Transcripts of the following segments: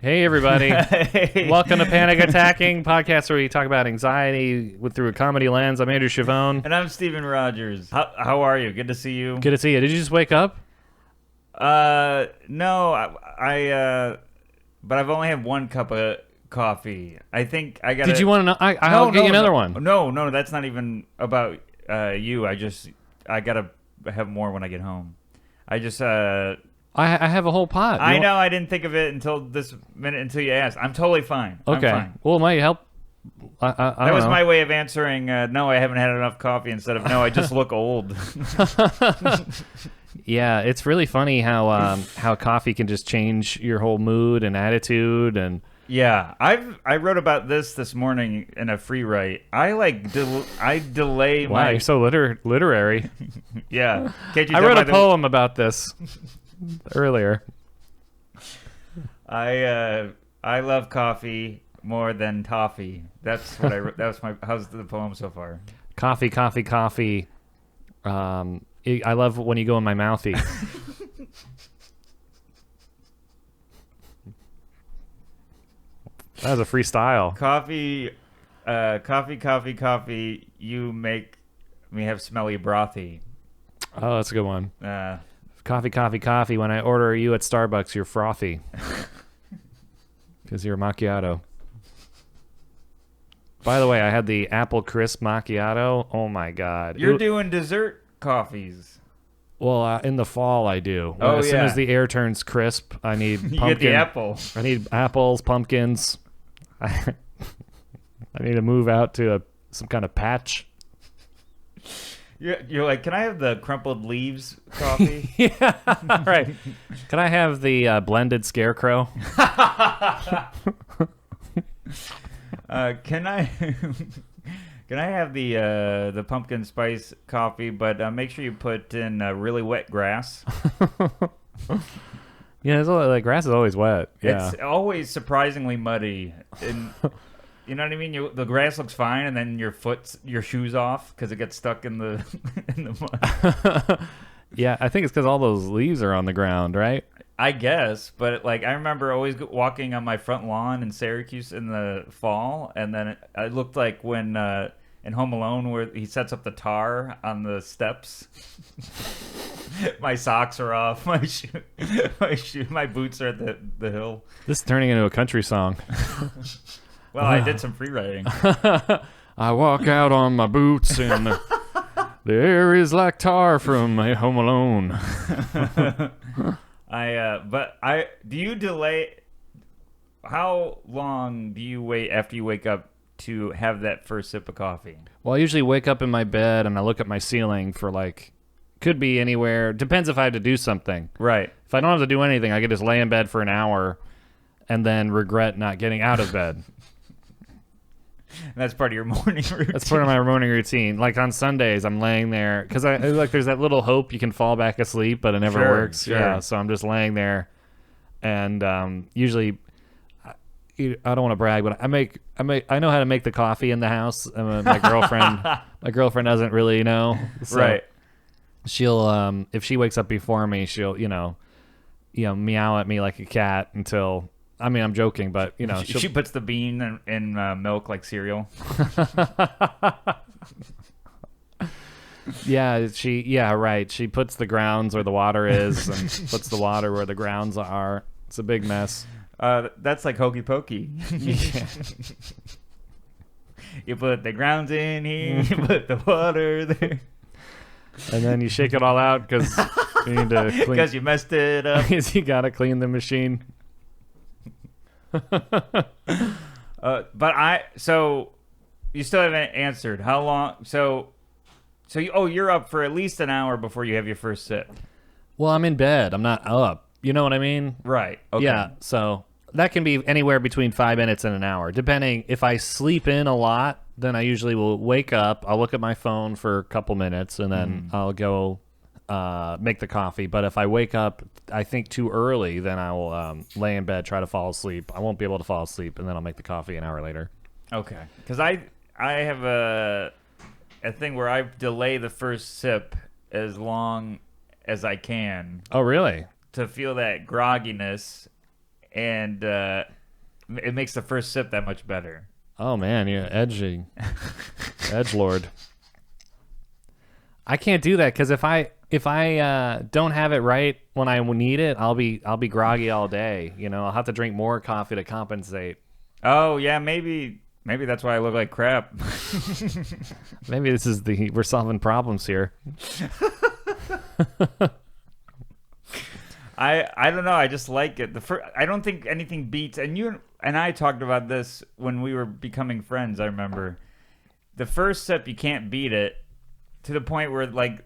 Hey, everybody. Hey. Welcome to Panic Attacking, podcast where we talk about anxiety through a comedy lens. I'm Andrew Chavone. And I'm Steven Rogers. How are you? Good to see you. Good to see you. Did you just wake up? No, but I've only had one cup of coffee. I think I got. Did you want to know? I'll get you another one. No, that's not even about you. I gotta have more when I get home. I have a whole pot. I know. I didn't think of it until this minute until you asked. I'm totally fine. Okay. I'm fine. Well, it might help. I That was my way of answering. No, I haven't had enough coffee. Instead of no, I just look old. Yeah, it's really funny how coffee can just change your whole mood and attitude and. Yeah, I wrote about this morning in a free write. I delay Wow, my. you're so literary. Yeah, can't you I tell wrote by a poem about this earlier. I love coffee more than toffee. That's what I. That was my. How's the poem so far? Coffee, coffee, coffee. I love when you go in my mouthy. That was a freestyle. Coffee, coffee. You make me have smelly brothy. Oh, that's a good one. Uh, Coffee, coffee, coffee. When I order you at Starbucks, you're frothy. Because you're a macchiato. By the way, I had the apple crisp macchiato. Oh, my God. You're doing dessert coffees. Well, in the fall, I do. Oh, as soon as the air turns crisp, I need You pumpkin. get the apple. I need apples, pumpkins. I need to move out to some kind of patch. You're like, can I have the crumpled leaves coffee? Yeah, right. Can I have the blended scarecrow? Can I can I have the pumpkin spice coffee, but make sure you put in really wet grass. Yeah, it's like grass is always wet. Yeah. It's always surprisingly muddy. And you know what I mean? The grass looks fine, and then your shoes off because it gets stuck in the in the mud. Yeah, I think it's because all those leaves are on the ground, right? I guess, but like I remember always walking on my front lawn in Syracuse in the fall, and then it looked like when in Home Alone where he sets up the tar on the steps. My socks are off. My boots are at the hill. This is turning into a country song. Well, I did some free writing. I walk out on my boots and the air is like tar from Home Alone. Do you delay? How long do you wait after you wake up to have that first sip of coffee? Well, I usually wake up in my bed and I look at my ceiling for could be anywhere. Depends if I had to do something. Right. If I don't have to do anything, I could just lay in bed for an hour and then regret not getting out of bed. That's part of your morning routine. That's part of my morning routine. Like on Sundays, I'm laying there because there's that little hope you can fall back asleep, but it never works. Sure. Yeah, so I'm just laying there, and usually, I don't want to brag, but I know how to make the coffee in the house. My girlfriend doesn't really know. So right. She'll if she wakes up before me, she'll meow at me like a cat until. I mean, I'm joking, but she puts the bean in milk like cereal. Yeah, right. She puts the grounds where the water is and puts the water where the grounds are. It's a big mess. That's like hokey pokey. Yeah. You put the grounds in here, you put the water there. And then you shake it all out because you need to clean. Because you messed it up. Because you got to clean the machine. So you still haven't answered how long. You're up for at least an hour before you have your first sip. Well, I'm in bed. I'm not up. You know what I mean? Right. Okay. Yeah. So that can be anywhere between 5 minutes and an hour, depending. If I sleep in a lot, then I usually will wake up. I'll look at my phone for a couple minutes, and then I'll go make the coffee. But if I wake up, I think too early, then I will lay in bed, try to fall asleep. I won't be able to fall asleep, and then I'll make the coffee an hour later. Okay. Because I have a thing where I delay the first sip as long as I can. Oh, really? To feel that grogginess, and it makes the first sip that much better. Oh man, you're edgelord. I can't do that because if I don't have it right when I need it, I'll be groggy all day. You know, I'll have to drink more coffee to compensate. Oh yeah, maybe that's why I look like crap. Maybe this is we're solving problems here. I don't know. I just like it. I don't think anything beats. And you and I talked about this when we were becoming friends. I remember the first sip, you can't beat it, to the point where like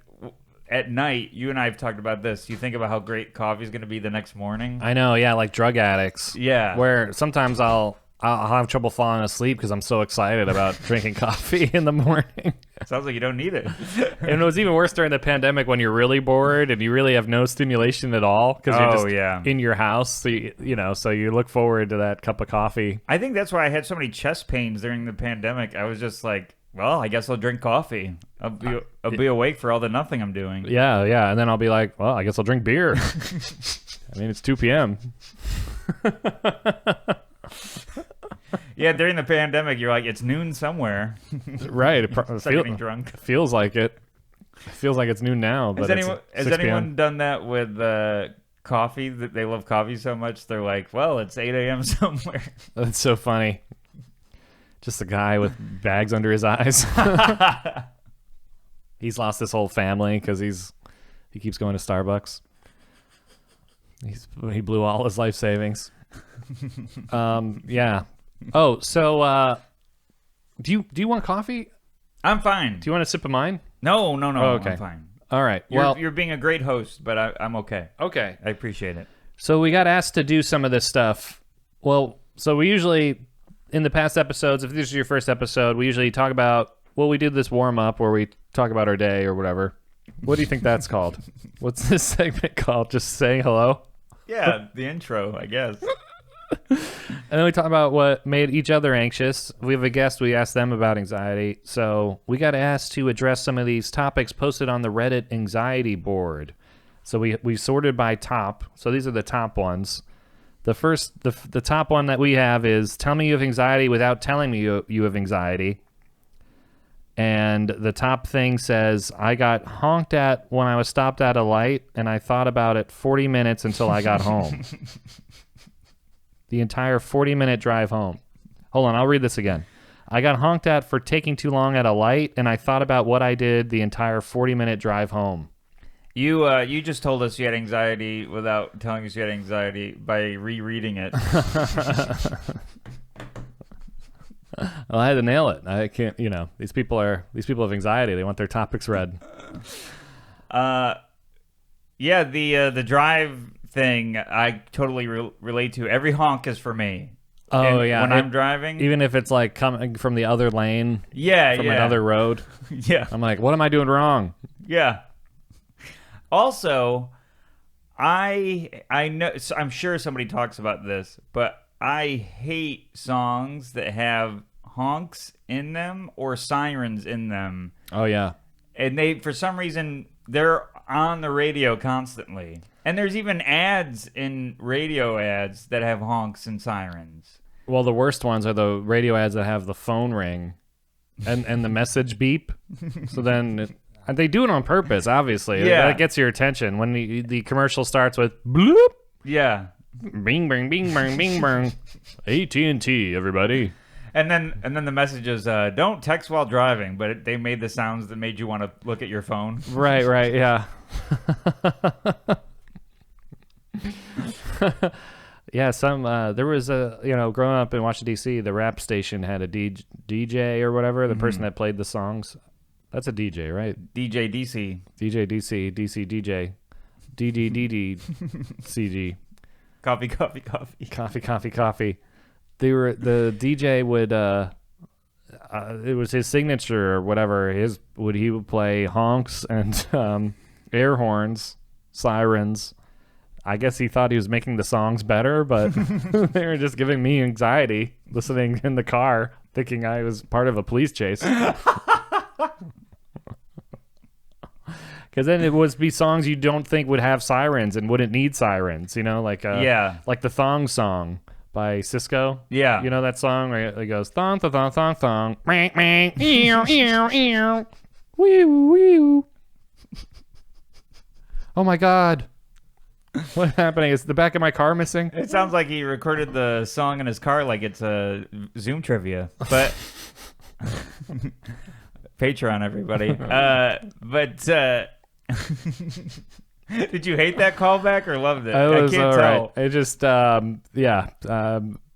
at night, you and I have talked about this. You think about how great coffee is going to be the next morning. I know, yeah, like drug addicts. Yeah, where sometimes I'll have trouble falling asleep because I'm so excited about drinking coffee in the morning. Sounds like you don't need it. And it was even worse during the pandemic when you're really bored and you really have no stimulation at all because you're just in your house. So so you look forward to that cup of coffee. I think that's why I had so many chest pains during the pandemic. I was just like, well, I guess I'll drink coffee. I'll be awake for all the nothing I'm doing. Yeah, yeah. And then I'll be like, well, I guess I'll drink beer. I mean, it's 2 p.m. Yeah, during the pandemic, you're like, it's noon somewhere. Right. Getting drunk. Feels like it. Feels like it's noon now. But has anyone done that with coffee? That they love coffee so much, they're like, well, it's 8 a.m. somewhere. That's so funny. Just a guy with bags under his eyes. He's lost his whole family because he keeps going to Starbucks. He blew all his life savings. Yeah. Oh, so do you want coffee? I'm fine. Do you want a sip of mine? No. Oh, okay. I'm fine. All right. You're being a great host, but I'm okay. Okay. I appreciate it. So we got asked to do some of this stuff. Well, so we usually, in the past episodes, if this is your first episode, we usually talk about, we do this warm up where we talk about our day or whatever. What do you think that's called? What's this segment called? Just saying hello? Yeah, the intro, I guess. And then we talk about what made each other anxious. We have a guest. We asked them about anxiety. So we got asked to address some of these topics posted on the Reddit anxiety board. So we sorted by top. So these are the top ones. The first, the top one that we have is, tell me you have anxiety without telling me you have anxiety. And the top thing says, I got honked at when I was stopped at a light, and I thought about it 40 minutes until I got home. The entire 40-minute drive home. Hold on, I'll read this again. I got honked at for taking too long at a light, and I thought about what I did the entire 40-minute drive home. You just told us you had anxiety without telling us you had anxiety by rereading it. Well, I had to nail it. I can't, these people have anxiety. They want their topics read. Yeah, the drive thing I totally relate to. Every honk is for me. Oh, yeah. When I'm driving. Even if it's like coming from the other lane. Yeah, from another road. Yeah. I'm like, what am I doing wrong? Yeah. Also, I know, I'm sure somebody talks about this, but I hate songs that have honks in them or sirens in them. Oh, yeah. And for some reason, they're on the radio constantly. And there's even ads in radio ads that have honks and sirens. Well, the worst ones are the radio ads that have the phone ring and the message beep. So then they do it on purpose, obviously. Yeah. That gets your attention. When the commercial starts with bloop. Yeah. Bing, bang, bing, bang, bing, bang. AT&T, everybody. And then the message is, don't text while driving, but they made the sounds that made you want to look at your phone. Right, yeah. Yeah, there was growing up in Washington, D.C., the rap station had a DJ or whatever, the person that played the songs. That's a DJ, right? DJ DC. DJ DC, DC DJ. DDDD CG. Coffee. Coffee. The DJ would it was his signature or whatever. He would play honks and air horns, sirens. I guess he thought he was making the songs better, but they were just giving me anxiety listening in the car, thinking I was part of a police chase. Because then it would be songs you don't think would have sirens and wouldn't need sirens, like like the Thong Song by Cisco. Yeah. You know that song where it goes thong thong thong thong thong mang mang ew ew ew wee wee. Oh my God. What's happening? Is the back of my car missing? It sounds like he recorded the song in his car like it's a Zoom trivia. But Patreon, everybody. Did you hate that callback or loved it? I can't tell. It just, the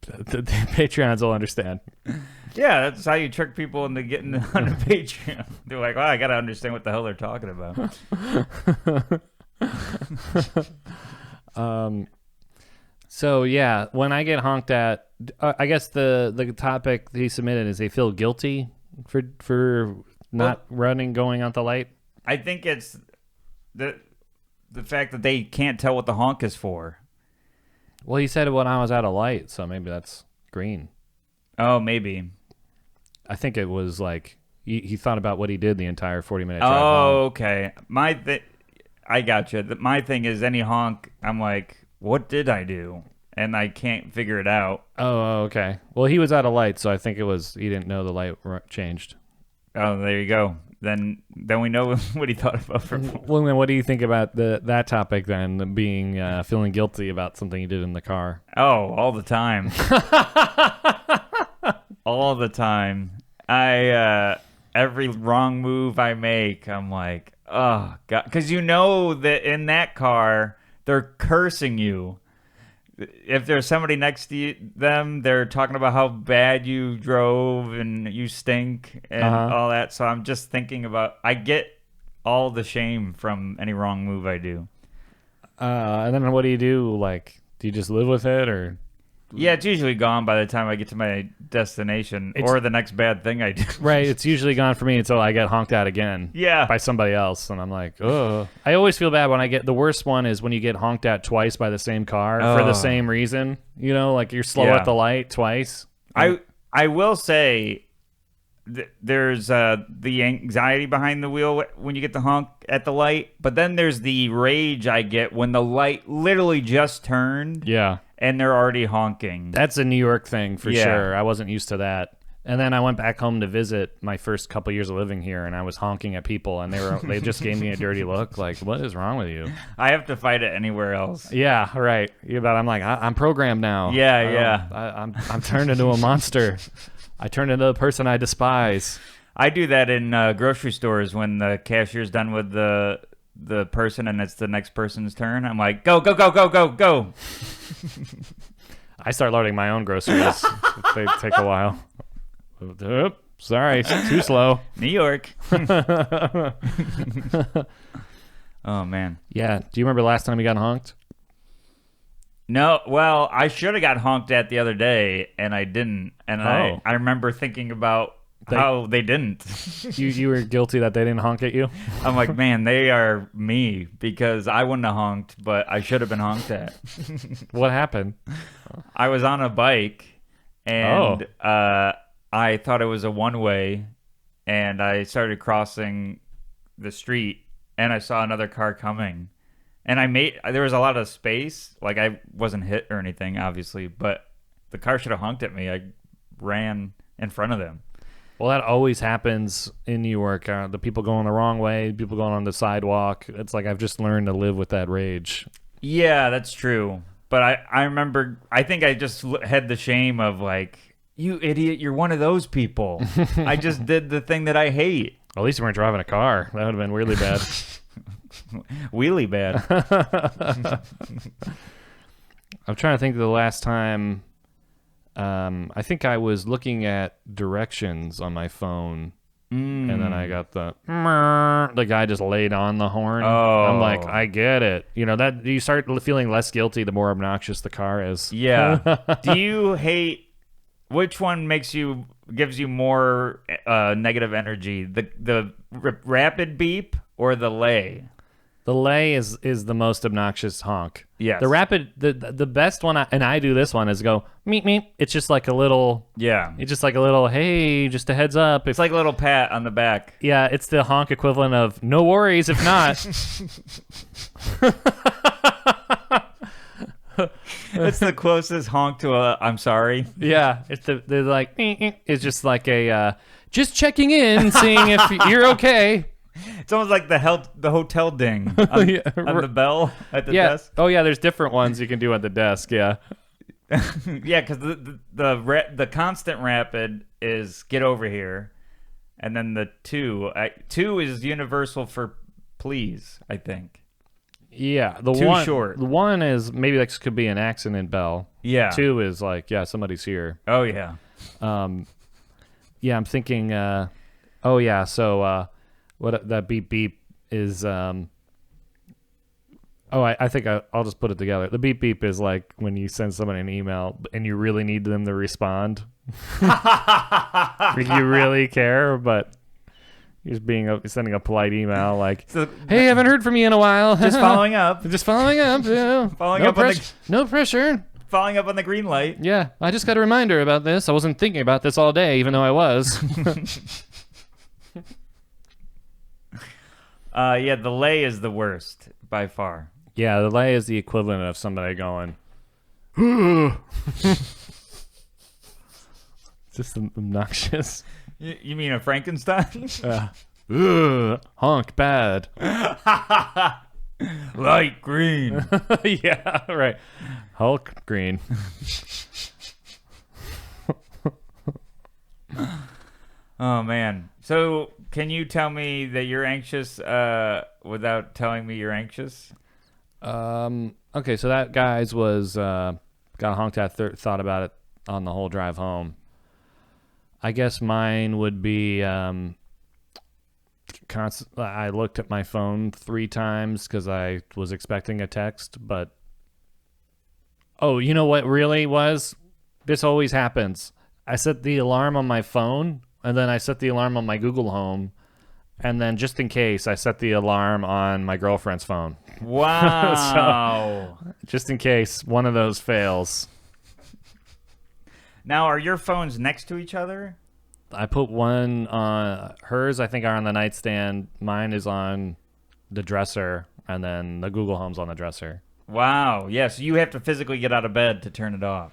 Patreons will understand. Yeah, that's how you trick people into getting on the Patreon. They're like, I got to understand what the hell they're talking about. So yeah, when I get honked at, I guess the topic he submitted is they feel guilty for not going out the light. I think it's the fact that they can't tell what the honk is for. Well, he said it when I was out of light, so maybe that's green. Oh, maybe. I think it was like he thought about what he did the entire 40-minute drive home. Okay. I gotcha. My thing is any honk, I'm like, what did I do? And I can't figure it out. Oh, okay. Well, he was out of light, so I think it was he didn't know the light changed. Oh, there you go. Then we know what he thought about. Well, then what do you think about that topic then, being feeling guilty about something you did in the car? Oh, all the time. All the time. Every wrong move I make, I'm like, oh, God. Because you know that in that car, they're cursing you. If there's somebody next to them, they're talking about how bad you drove and you stink and all that. So I'm just thinking about, I get all the shame from any wrong move I do. And then what do you do? Like, do you just live with it or? Yeah, it's usually gone by the time I get to my destination or the next bad thing I do. Right, it's usually gone for me until I get honked at again. Yeah. By somebody else, and I'm like, oh. I always feel bad when I get, the worst one is when you get honked at twice by the same car for the same reason. Like you're slow at the light twice. I will say there's the anxiety behind the wheel when you get the honk at the light, but then there's the rage I get when the light literally just turned. Yeah. And they're already honking. That's a New York thing for sure. I wasn't used to that. And then I went back home to visit my first couple years of living here, and I was honking at people, and they just gave me a dirty look. Like, what is wrong with you? I have to fight it anywhere else. Yeah, right. But I'm like, I'm programmed now. Yeah, I'm turned into a monster. I turned into the person I despise. I do that in grocery stores when the cashier's done with the person and it's the next person's turn. I'm like, go, go, go, go, go, go. I start loading my own groceries. They take a while. Sorry, too slow. New York. Oh, man. Yeah. Do you remember the last time you got honked? No. Well, I should have got honked at the other day, and I didn't. And I remember thinking about how they didn't. You were guilty that they didn't honk at you? I'm like, man, they are me because I wouldn't have honked, but I should have been honked at. What happened? I was on a bike, and I thought it was a one-way, and I started crossing the street, and I saw another car coming. And there was a lot of space. Like, I wasn't hit or anything, obviously, but the car should have honked at me. I ran in front of them. Well, that always happens in New York. The people going the wrong way, people going on the sidewalk. It's like I've just learned to live with that rage. Yeah, that's true. But I remember, I think I just had the shame of like, you idiot, you're one of those people. I just did the thing that I hate. Well, at least you weren't driving a car. That would have been really bad. Wheelie bad. I'm trying to think of the last time. I think I was looking at directions on my phone, and then I got the guy just laid on the horn. Oh. I'm like, I get it. That you start feeling less guilty the more obnoxious the car is. Yeah. Do you hate, which one gives you more negative energy? The rapid beep or the lay? The lay is the most obnoxious honk. Yes. The rapid, the best one, and I do this one, is go meep meep. It's just like a little. Yeah. It's just like a little. Hey, just a heads up. It's like a little pat on the back. Yeah, it's the honk equivalent of no worries if not. It's the closest honk to a I'm sorry. Yeah, they're like it's just like a just checking in, seeing if you're okay. It's almost like the hotel ding on, Yeah. on the bell at the Yeah. desk. Oh yeah, there's different ones you can do at the desk. Yeah. Yeah, because the constant rapid is get over here, and then the two is universal for please. I think. Yeah, Too short. The one is maybe this could be an accident bell. Yeah. 2 is like somebody's here. Oh yeah. Yeah, I'm thinking. Oh yeah, so what that beep beep is. I think I'll just put it together. The beep beep is like when you send somebody an email and you really need them to respond. Like you really care, but you're just sending a polite email like, "Hey, haven't heard from you in a while. Just following up. Just following up. Yeah. Following up on the no pressure. following up on the green light." Yeah, I just got a reminder about this. I wasn't thinking about this all day, even though I was. Yeah, the lay is the worst by far. Yeah, the lay is the equivalent of somebody going. Just obnoxious. You mean a Frankenstein? Honk bad. Light green. Yeah, right. Hulk green. Oh man. So can you tell me that you're anxious without telling me you're anxious? Okay, so that guy's was got honked at. Thought about it on the whole drive home. I guess mine would be I looked at my phone 3 times because I was expecting a text, but oh, you know what really was? This always happens. I set the alarm on my phone, and then I set the alarm on my Google Home, and then just in case, I set the alarm on my girlfriend's phone. Wow. So, just in case one of those fails. Now, are your phones next to each other? I put one on hers. I think are on the nightstand. Mine is on the dresser, and then the Google Home's on the dresser. Wow. Yeah, so you have to physically get out of bed to turn it off.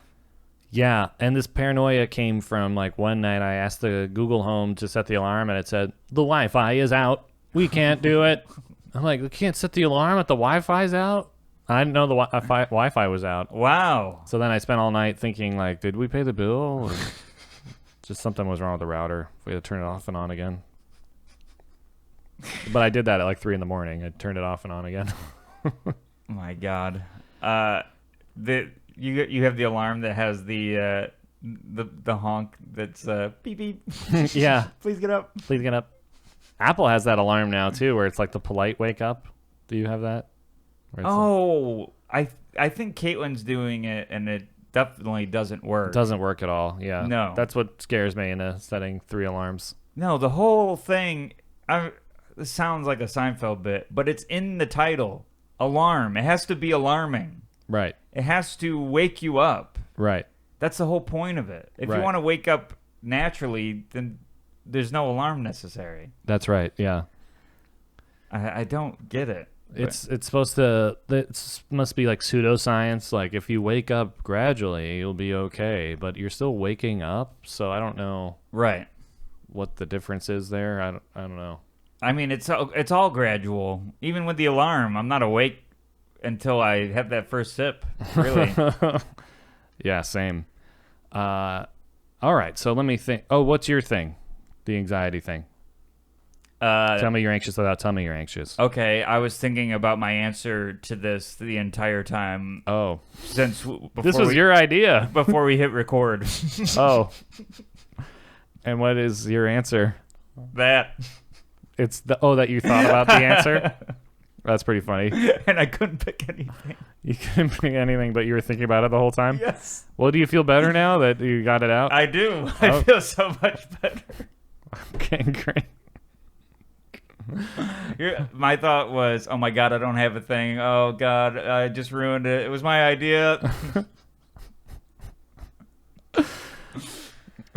Yeah, and this paranoia came from like one night I asked the Google Home to set the alarm, and it said the Wi-Fi is out. We can't do it. I'm like, we can't set the alarm if the Wi-Fi's out. I didn't know the Wi-Fi was out. Wow. So then I spent all night thinking, like, did we pay the bill? Or just something was wrong with the router. We had to turn it off and on again. But I did that at like 3 a.m. I turned it off and on again. Oh my God. You have the alarm that has the honk that's beep beep. Yeah. Please get up. Please get up. Apple has that alarm now too, where it's like the polite wake up. Do you have that? Oh, I think Caitlin's doing it, and it definitely doesn't work. It doesn't work at all. Yeah. No. That's what scares me in setting 3 alarms. No, the whole thing. This sounds like a Seinfeld bit, but it's in the title. Alarm. It has to be alarming. Right. It has to wake you up. Right. That's the whole point of it. If Right. you want to wake up naturally, then there's no alarm necessary. That's right. Yeah. I don't get it. It's supposed to. It must be like pseudoscience. Like if you wake up gradually, you'll be okay, but you're still waking up. So I don't know. Right. What the difference is there? I don't know. I mean, it's all gradual. Even with the alarm, I'm not awake until I have that first sip. Really. Yeah. Same. All right. So let me think. Oh, what's your thing? The anxiety thing. Tell me you're anxious without telling me you're anxious. Okay, I was thinking about my answer to this the entire time. Oh. This was your idea. Before we hit record. Oh. And what is your answer? That. It's that you thought about the answer? That's pretty funny. And I couldn't pick anything. You couldn't pick anything, but you were thinking about it the whole time? Yes. Well, do you feel better now that you got it out? I do. I feel so much better. Okay, great. My thought was, oh my God, I don't have a thing. Oh God, I just ruined it. It was my idea.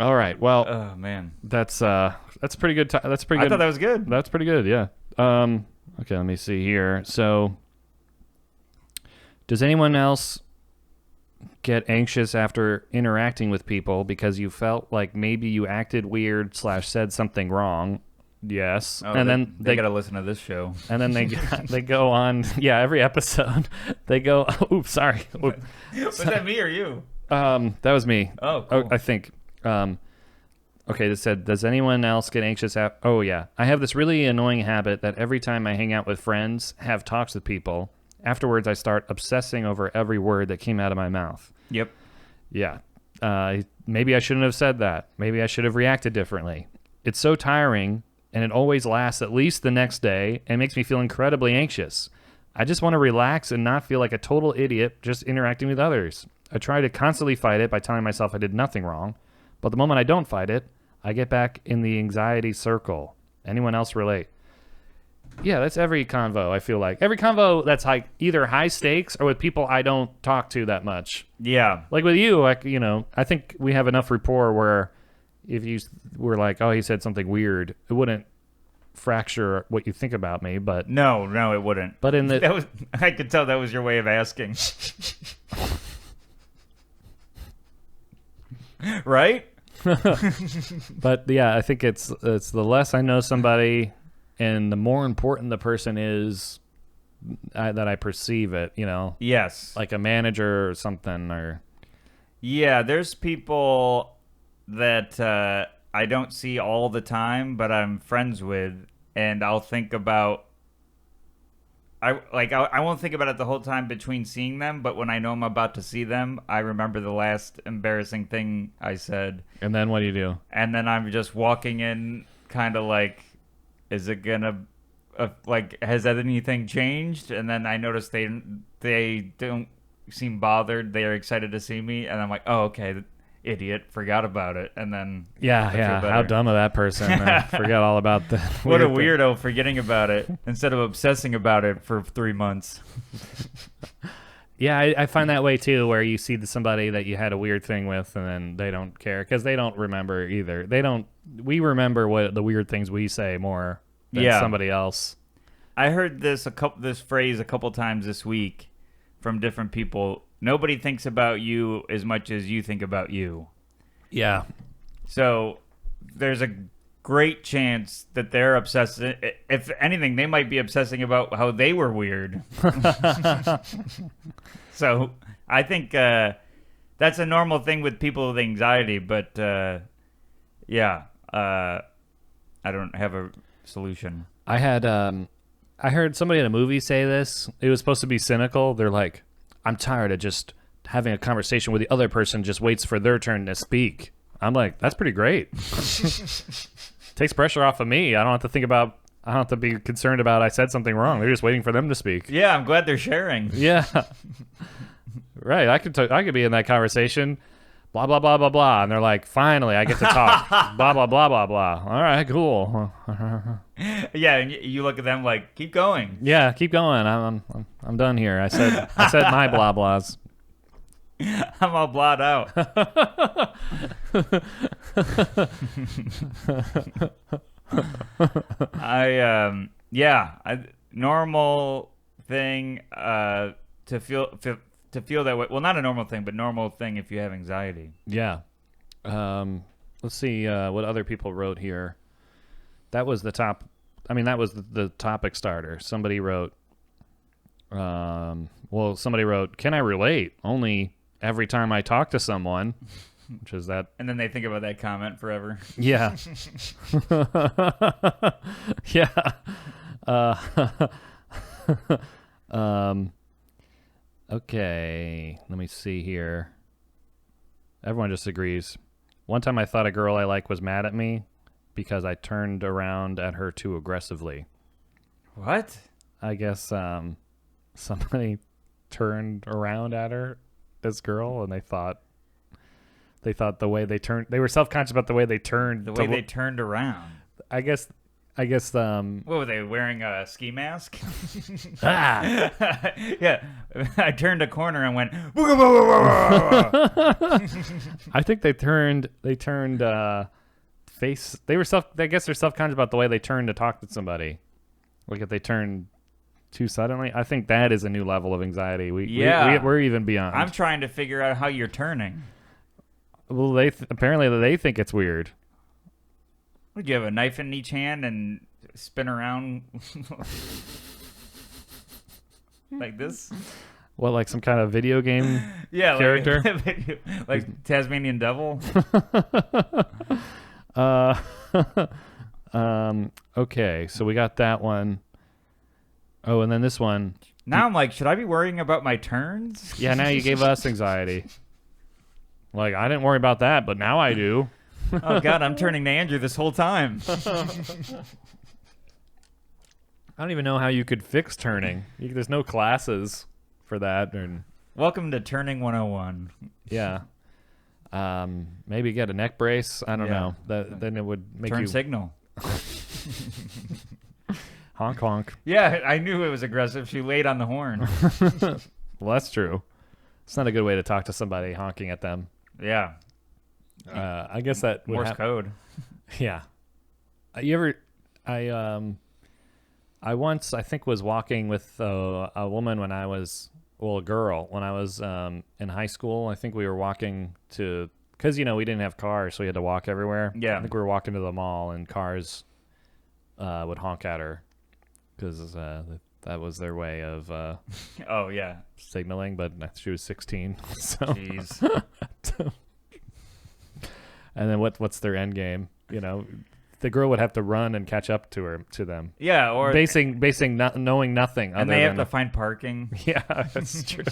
All right. Well, Oh man, that's pretty good. That's pretty good. I thought that was good. That's pretty good. Yeah. Okay. Let me see here. So, does anyone else get anxious after interacting with people because you felt like maybe you acted weird / said something wrong? Yes. Oh, and then they got to listen to this show. And then they go on. Yeah, every episode they go. Oops, sorry. Oops. Was that me or you? That was me. Oh, cool. I think. Okay, this said, does anyone else get anxious? Oh, yeah. I have this really annoying habit that every time I hang out with friends, have talks with people, afterwards I start obsessing over every word that came out of my mouth. Yep. Yeah. Maybe I shouldn't have said that. Maybe I should have reacted differently. It's so tiring, and it always lasts at least the next day and makes me feel incredibly anxious. I just want to relax and not feel like a total idiot just interacting with others. I try to constantly fight it by telling myself I did nothing wrong, but the moment I don't fight it, I get back in the anxiety circle. Anyone else relate? Yeah, that's every convo, I feel like. Every convo that's like either high stakes or with people I don't talk to that much. Yeah. Like with you, like, you know, I think we have enough rapport where if you were like, oh, he said something weird, it wouldn't fracture what you think about me, but... No, it wouldn't. But in the... I could tell that was your way of asking. Right? But yeah, I think it's the less I know somebody and the more important the person is that I perceive it, you know? Yes. Like a manager or something, or... Yeah, there's people that I don't see all the time, but I'm friends with, and I'll think about... I won't think about it the whole time between seeing them, but when I know I'm about to see them, I remember the last embarrassing thing I said. And then what do you do? And then I'm just walking in kind of like, is it gonna, has anything changed? And then I notice they don't seem bothered. They are excited to see me. And I'm like, oh, okay, idiot, forgot about it. And then yeah, how dumb of that person. I forgot all about that. What a weirdo, forgetting about it instead of obsessing about it for 3 months. Yeah, I find that way too, where you see somebody that you had a weird thing with and then they don't care because they don't remember either. We remember what the weird things we say more than somebody else. I heard this phrase a couple times this week from different people. Nobody thinks about you as much as you think about you. Yeah. So there's a great chance that they're obsessing. If anything, they might be obsessing about how they were weird. So I think that's a normal thing with people with anxiety. But I don't have a solution. I heard somebody in a movie say this. It was supposed to be cynical. They're like, I'm tired of just having a conversation where the other person just waits for their turn to speak. I'm like, that's pretty great. Takes pressure off of me. I don't have to be concerned about I said something wrong. They're just waiting for them to speak. Yeah, I'm glad they're sharing. Yeah. Right. I could be in that conversation. Blah, blah, blah, blah, blah. And they're like, finally, I get to talk. Blah, blah, blah, blah, blah. All right, cool. Yeah, and you look at them like, keep going. Yeah, keep going. I'm done here. I said my blah blahs. I'm all blah'd out. Normal thing to feel that way. Well, not a normal thing, but normal thing if you have anxiety. Yeah. Let's see what other people wrote here. That was the top. I mean, that was the topic starter. Somebody wrote. Somebody wrote, "Can I relate? Only every time I talk to someone." Which is that. And then they think about that comment forever. Yeah. Yeah. Okay. Let me see here. Everyone just agrees. One time I thought a girl I like was mad at me because I turned around at her too aggressively. What? I guess somebody turned around at her, this girl, and they thought the way they turned, they were self-conscious about the way they turned. The way they turned around. I guess, I guess What were they wearing, a ski mask? ah. Yeah, I turned a corner and went. I think they turned face. They were I guess they're self-conscious about the way they turn to talk to somebody. Like if they turn too suddenly, I think that is a new level of anxiety. We're even beyond. I'm trying to figure out how you're turning. Well, apparently they think it's weird. Would you have a knife in each hand and spin around like this? What, like some kind of video game character? Like Tasmanian Devil? Okay, so we got that one. Oh, and then this one. Now I'm like, should I be worrying about my turns? Yeah, now you gave us anxiety. Like, I didn't worry about that, but now I do. Oh, God, I'm turning to Andrew this whole time. I don't even know how you could fix turning. There's no classes for that. Welcome to Turning 101. Yeah. Maybe get a neck brace. I don't know. Then it would make Turn you signal. honk honk. Yeah, I knew it was aggressive. She laid on the horn. Well, that's true. It's not a good way to talk to somebody honking at them. Yeah. I guess that would Morse code. Yeah. You ever? I once I think was walking with a woman when I was a girl when I was in high school. I think we were walking to because we didn't have cars, so we had to walk everywhere. Yeah. I think we were walking to the mall, and cars would honk at her because that was their way of oh yeah signaling. But she was 16, so. Jeez. And then what's their end game? The girl would have to run and catch up to them. Yeah, or basing knowing nothing. And they have to find parking. Yeah, that's true.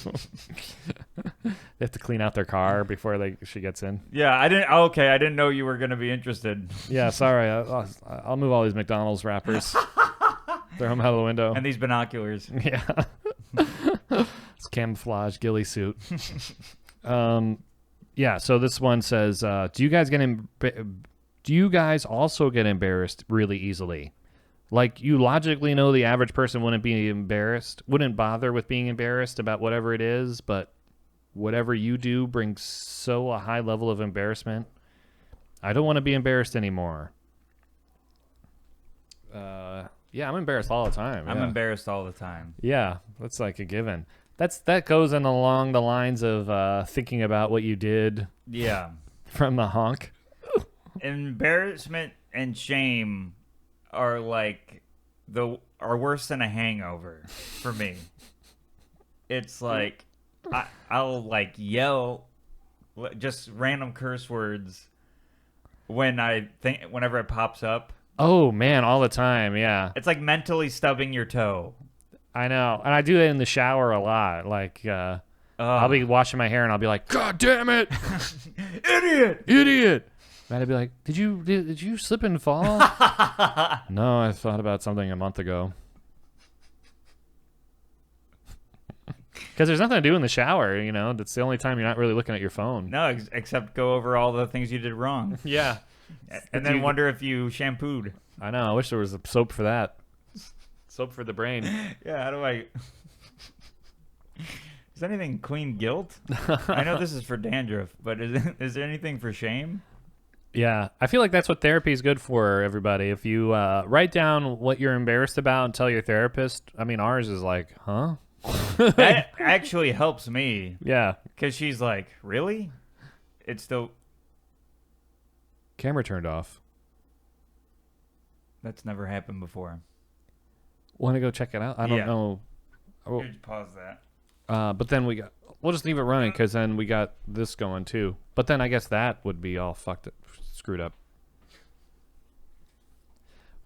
They have to clean out their car before she gets in. Yeah, I didn't know you were going to be interested. Yeah, sorry. I'll move all these McDonald's wrappers. Throw them out of the window. And these binoculars. Yeah. It's camouflage ghillie suit. Yeah, so this one says, do you guys also get embarrassed really easily? Like, you logically know the average person wouldn't bother with being embarrassed about whatever it is, but whatever you do brings so a high level of embarrassment. I don't want to be embarrassed anymore. Yeah, I'm embarrassed all the time. I'm embarrassed all the time. Yeah, that's like a given. That goes in along the lines of thinking about what you did. Yeah. From the honk. Embarrassment and shame are are worse than a hangover for me. It's like I'll yell just random curse words whenever it pops up. Oh man, all the time, yeah. It's like mentally stubbing your toe. I know, and I do that in the shower a lot. I'll be washing my hair and I'll be like, "God damn it, idiot!" And I'd be like, "Did you slip and fall?" No, I thought about something a month ago. Because there's nothing to do in the shower, That's the only time you're not really looking at your phone. No, except go over all the things you did wrong. Yeah, and then wonder if you shampooed. I know. I wish there was a soap for that. Soap for the brain. Yeah, how do I... Is anything clean guilt? I know this is for dandruff, but is there anything for shame? Yeah, I feel like that's what therapy is good for, everybody. If you write down what you're embarrassed about and tell your therapist, ours is like, huh? That actually helps me. Yeah. Because she's like, really? It's still... Camera turned off. That's never happened before. Want to go check it out? I don't know. Oh. Here, pause that. But then we'll just leave it running because then we got this going too. But then I guess that would be all screwed up.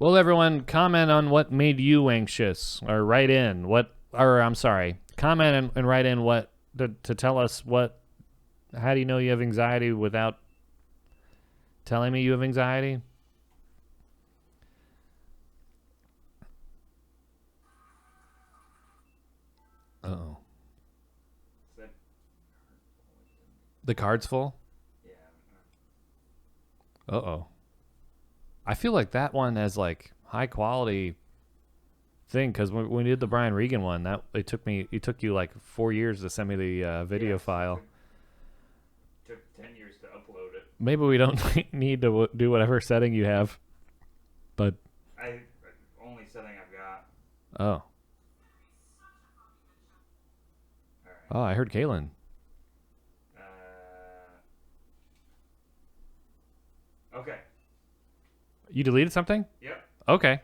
Well, everyone, comment on what made you anxious, or write in comment and write in what to tell us how do you know you have anxiety without telling me you have anxiety? Uh-oh. The card's full? Yeah. Uh-oh. I feel like that one has high quality thing, because when we did the Brian Regan one, it took you like 4 years to send me the video file. Took 10 years to upload it. Maybe we don't need to do whatever setting you have, but only setting I've got. Oh. All right. Oh, I heard Kaylin. Okay. You deleted something? Yep. Okay.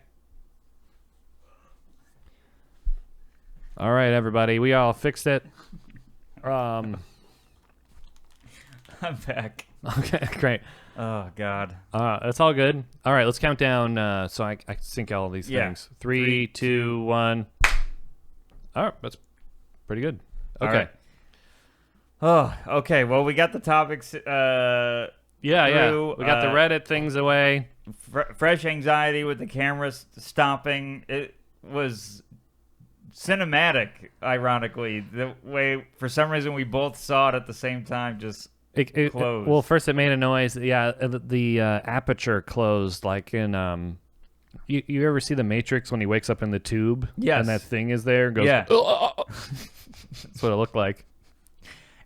All right, everybody. We all fixed it. I'm back. Okay, great. Oh, God. That's all good. All right, let's count down so I sync all these things. 3, 2, 1. All right, that's pretty good. Okay. Right. Oh, okay. Well, we got the topics. Yeah. We got the Reddit things away. Fresh anxiety with the camera stopping. It was cinematic, ironically. The way, for some reason, we both saw it at the same time, just closed. Well, first it made a noise. Yeah, the aperture closed, like in... You ever see The Matrix when he wakes up in the tube? Yes. And that thing is there and goes... Yeah. That's what it looked like.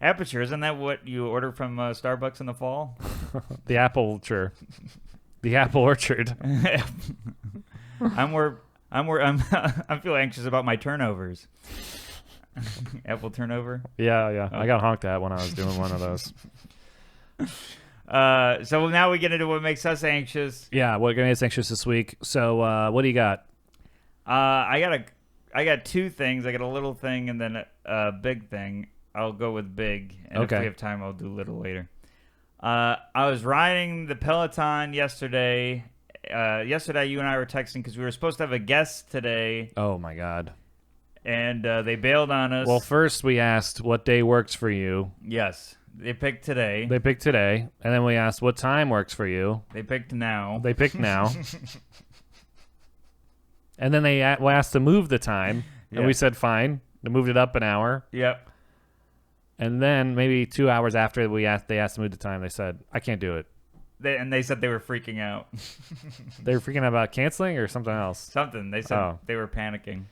Aperture, isn't that what you order from Starbucks in the fall? The apple orchard. The apple orchard. I'm feel anxious about my turnovers. Apple turnover. Yeah. I got honked at when I was doing one of those. So now we get into what makes us anxious. Yeah, what makes us anxious this week? So, what do you got? I got two things. I got a little thing and then a big thing. I'll go with big, and if we have time, I'll do little later. I was riding the Peloton yesterday. Yesterday, you and I were texting because we were supposed to have a guest today. Oh, my God. And they bailed on us. Well, first we asked what day works for you. Yes. They picked today. And then we asked what time works for you. They picked now. And then they asked to move the time. And we said, fine. They moved it up an hour. Yep. And then maybe 2 hours after they asked to move the time, they said, I can't do it. They said they were freaking out. They were freaking out about canceling or something else? Something. They said they were panicking.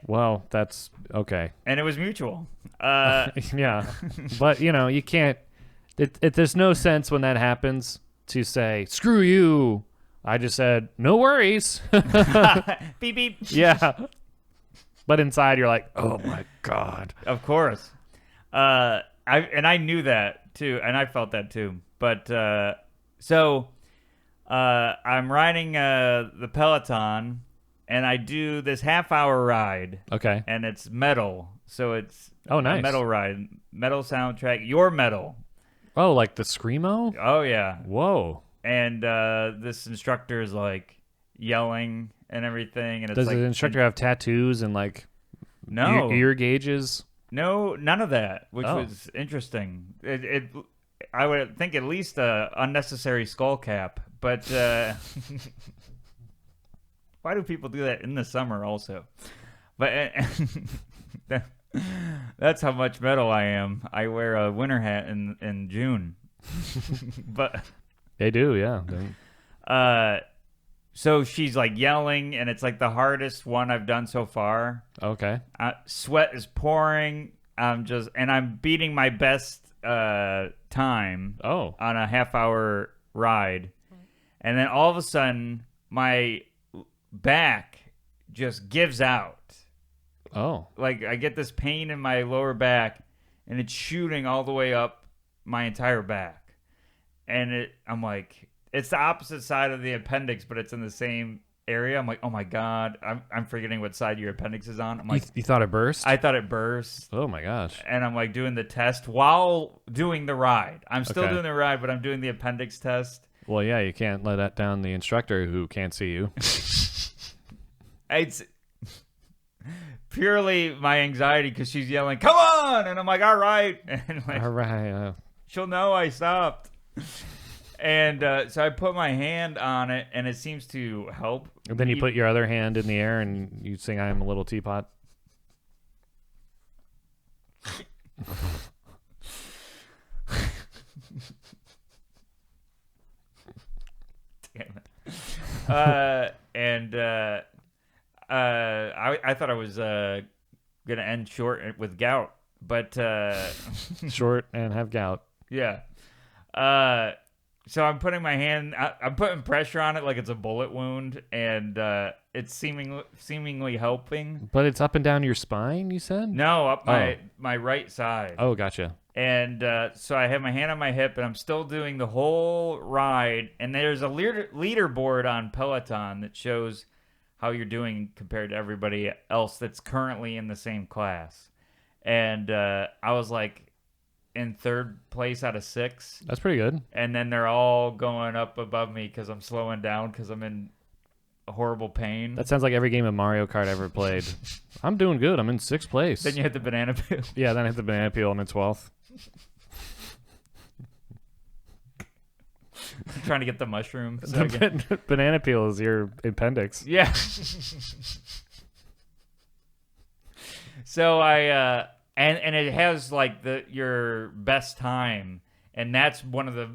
Well, that's okay. And it was mutual. Yeah. But, you can't... there's no sense when that happens to say, screw you. I just said, no worries. Beep, beep. Yeah. But inside, you're like, oh, my God. Of course. I knew that, too, and I felt that, too. But, I'm riding the Peloton, and I do this half-hour ride. Okay. And it's metal, so it's nice. a metal ride. Metal soundtrack. Your metal. Oh, like the Screamo? Oh, yeah. Whoa. And this instructor is, like, yelling and everything. And it's Does the instructor have tattoos and, like, ear gauges? No, none of that, which was interesting. I would think at least a unnecessary skull cap, but why do people do that in the summer also? But that's how much metal I am. I wear a winter hat in June. But they do, yeah. So she's like yelling, and it's like the hardest one I've done so far. Okay. Sweat is pouring. I'm beating my best time on a half-hour ride. And then all of a sudden, my back just gives out. Oh. Like, I get this pain in my lower back, and it's shooting all the way up my entire back. And I'm like, it's the opposite side of the appendix, but it's in the same area. I'm like, oh my God, I'm forgetting what side your appendix is on. I'm like, you thought it burst? I thought it burst. Oh my gosh. And I'm like doing the test while doing the ride. I'm still doing the ride, but I'm doing the appendix test. Well, yeah, you can't let that down the instructor who can't see you. It's purely my anxiety because she's yelling, come on! And I'm like, all right. And like, all right. She'll know I stopped. And so I put my hand on it, and it seems to help. And then you put your other hand in the air, and you sing I Am a Little Teapot. Damn it. and I thought I was gonna end short with gout, but Short and have gout. yeah. So I'm putting my hand. I'm putting pressure on it like it's a bullet wound, and it's seemingly helping. But it's up and down your spine, you said? No, up my right side. Oh, gotcha. And so I have my hand on my hip, and I'm still doing the whole ride. And there's a leaderboard on Peloton that shows how you're doing compared to everybody else that's currently in the same class. And I was like in third place out of 6. That's pretty good. And then they're all going up above me because I'm slowing down because I'm in horrible pain. That sounds like every game of Mario Kart I ever played. I'm doing good. I'm in 6th place. Then you hit the banana peel. Yeah, then I hit the banana peel. I'm in 12th. I'm trying to get the mushroom. Banana peel is your appendix. Yeah. So I and it has like your best time, and that's one of the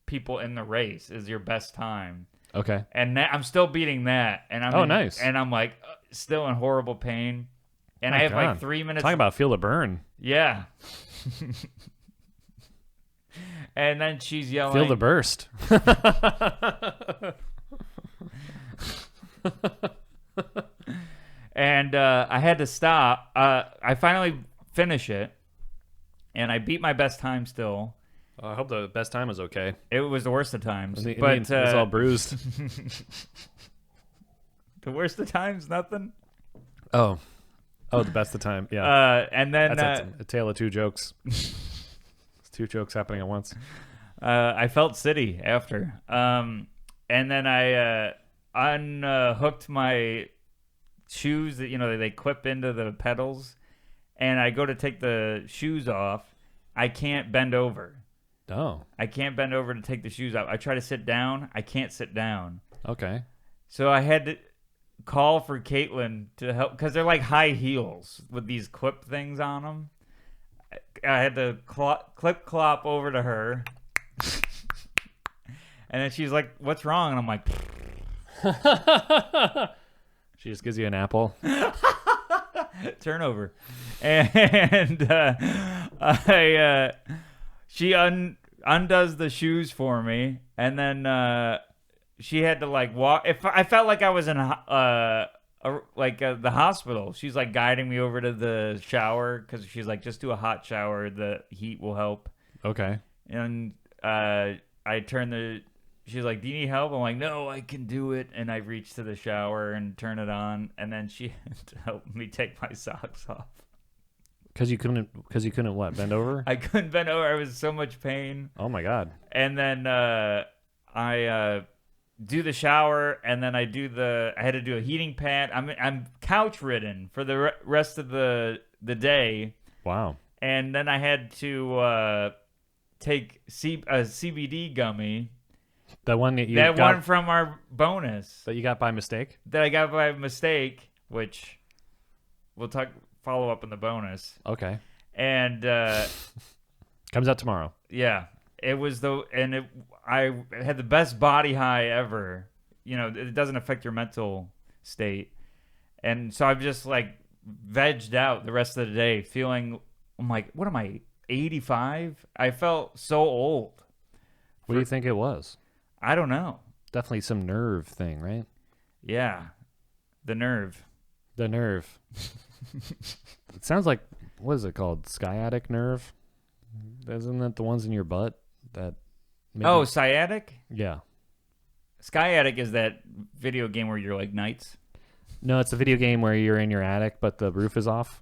people in the race is your best time. Okay. And I'm still beating that, and I'm nice. And I'm like still in horrible pain, and I have like 3 minutes. Talking about feel the burn. Yeah. And then she's yelling, "Feel the burst." And I had to stop. I finally finish it, and I beat my best time still. I hope the best time is okay. It was the worst of times, But but it's all bruised. The worst of times, nothing. Oh, the best of time. Yeah. And then That's a tale of two jokes. It's 2 jokes happening at once. I felt city after. And then I unhooked my shoes that they clip into the pedals, and I go to take the shoes off. I can't bend over. Oh. I can't bend over to take the shoes off. I try to sit down. I can't sit down. Okay. So I had to call for Caitlin to help because they're like high heels with these clip things on them. I had to clip clop over to her. And then she's like, "What's wrong?" And I'm like, She just gives you an apple. turnover. And she undoes the shoes for me, and then she had to like walk. I felt like I was in the hospital. She's like guiding me over to the shower because she's like, just do a hot shower. The heat will help. Okay. And I turn she's like, "Do you need help?" I'm like, "No, I can do it." And I reach to the shower and turn it on, and then she had to help me take my socks off. Because you couldn't what, bend over? I couldn't bend over. I was in so much pain. Oh my God. And then I do the shower, and then I had to do a heating pad. I'm couch ridden for the rest of the day. Wow. And then I had to take a CBD gummy. That one that one from our bonus that you got by mistake? That I got by mistake, which we'll follow up in the bonus. Okay. And comes out tomorrow. Yeah. It was I had the best body high ever. It doesn't affect your mental state. And so I've just like vegged out the rest of the day feeling, I'm like, what am I, 85? I felt so old. What do you think it was? I don't know. Definitely some nerve thing, right? Yeah. The nerve. The nerve. It sounds like, what is it called? Sciatic nerve? Isn't that the ones in your butt? That sciatic? Yeah. Sciatic is that video game where you're like knights? No, it's a video game where you're in your attic, but the roof is off.